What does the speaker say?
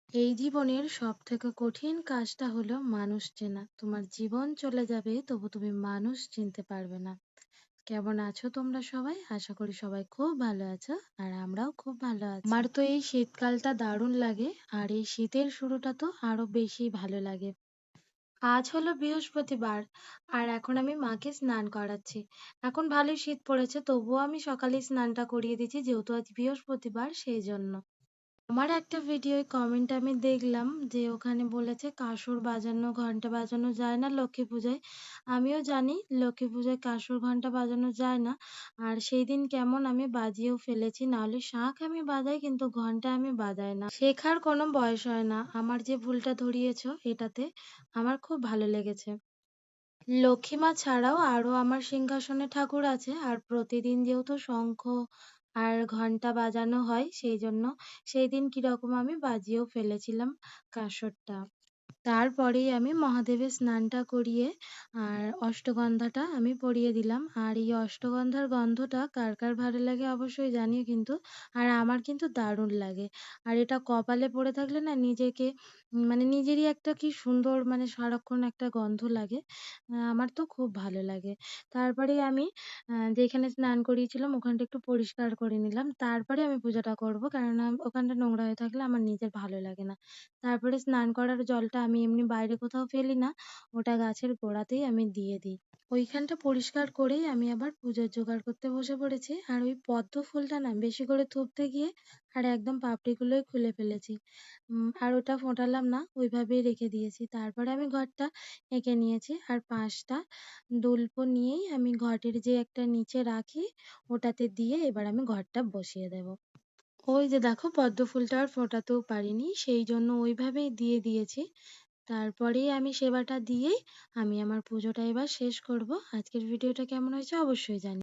এই জীবনের সবথেকে কঠিন কাজটা হলো মানুষ চেনা। তোমার জীবন চলে যাবে তবু তুমি মানুষ চিনতে পারবে না। কেমন আছো তোমরা সবাই? আশা করি সবাই খুব ভালো আছো। আর আমরাও খুব ভালো আছি। আমার তো এই শীতকালটা দারুণ লাগে। আর এই শীতের শুরুটা তো আরো বেশি ভালো লাগে। আজ হলো বৃহস্পতিবার। আর এখন আমি মাকে স্নান করাচ্ছি। এখন ভালোই শীত পড়েছে, তবুও আমি সকালে স্নানটা করিয়ে দিচ্ছি, যেহেতু আজ বৃহস্পতিবার সেই জন্য। আমার একটা ভিডিওয় কমেন্ট আমি দেখলাম যে ওখানে বলেছে কাসর বাজানো ঘন্টা বাজানো যায় না লক্ষ্মী পূজায়। আমিও জানি লক্ষ্মী পূজায় কাসর ঘন্টা বাজানো যায় না। আর সেই দিন কেমন আমি বাজিয়েও ফেলেছি, নাহলে শাঁখ আমি বাজাই কিন্তু ঘন্টা আমি বাজাই না। শেখার কোনো বয়স হয় না। আমার যে ভুলটা ধরিয়েছো এটাতে আমার খুব ভালো লেগেছে। লক্ষ্মী মা ছাড়াও আরো আমার সিংহাসনে ঠাকুর আছে। আর প্রতিদিন যেহেতু শঙ্খ আর ঘন্টা বাজানো হয় সেই জন্য সেই দিন কিরকম আমি বাজিয়েও ফেলেছিলাম কাসরটা। তারপরেই আমি মহাদেবের স্নানটা করিয়ে আর অষ্টগন্ধাটা আমি পরিয়ে দিলাম। আর এই অষ্টগন্ধার গন্ধটা কার কার ভালো লাগে অবশ্যই জানিও কিন্তু। আর আমার কিন্তু দারুণ লাগে। আর এটা কপালে পড়ে থাকলে না নিজেকে মানে নিজেরই একটা কি সুন্দর মানে সারাক্ষণ একটা গন্ধ লাগে। আমার তো খুব ভালো লাগে। তারপরেই আমি যেখানে স্নান করিয়েছিলাম ওখানটা একটু পরিষ্কার করে নিলাম। তারপরে আমি পূজাটা করব। কেননা ওখানটা নোংরা হয়ে থাকলে আমার নিজের ভালো লাগে না। তারপরে স্নান করার জলটা আমি এমনি বাইরে কোথাও ফেলি না, ওটা গাছের গোড়াতেই আমি দিয়ে দিই। ওইখানটা পরিষ্কার করেই আমি আবার পুজোর জোগাড় করতে বসে পড়েছি। আর ওই পদ্ম ফুলটা না বেশি করে থুপতে গিয়ে আর একদম পাপড়িগুলোই খুলে ফেলেছি। আর ওটা ফোটালাম না, ওইভাবেই রেখে দিয়েছি। তারপরে আমি ঘরটা এঁকে নিয়েছি। আর 5টা দুল্প নিয়েই আমি ঘটের যে একটা নিচে রাখি ওটাতে দিয়ে এবার আমি ঘরটা বসিয়ে দেব। ওই যে দেখো পদ্ম ফুলটা আর ফোটাতেও পারিনি, সেই জন্য ওইভাবেই দিয়ে দিয়েছি। তারপরেই আমি সেবাটা দিয়েই আমি আমার পুজোটা এবার শেষ করব। আজকের ভিডিওটা কেমন হয়েছে অবশ্যই জানি।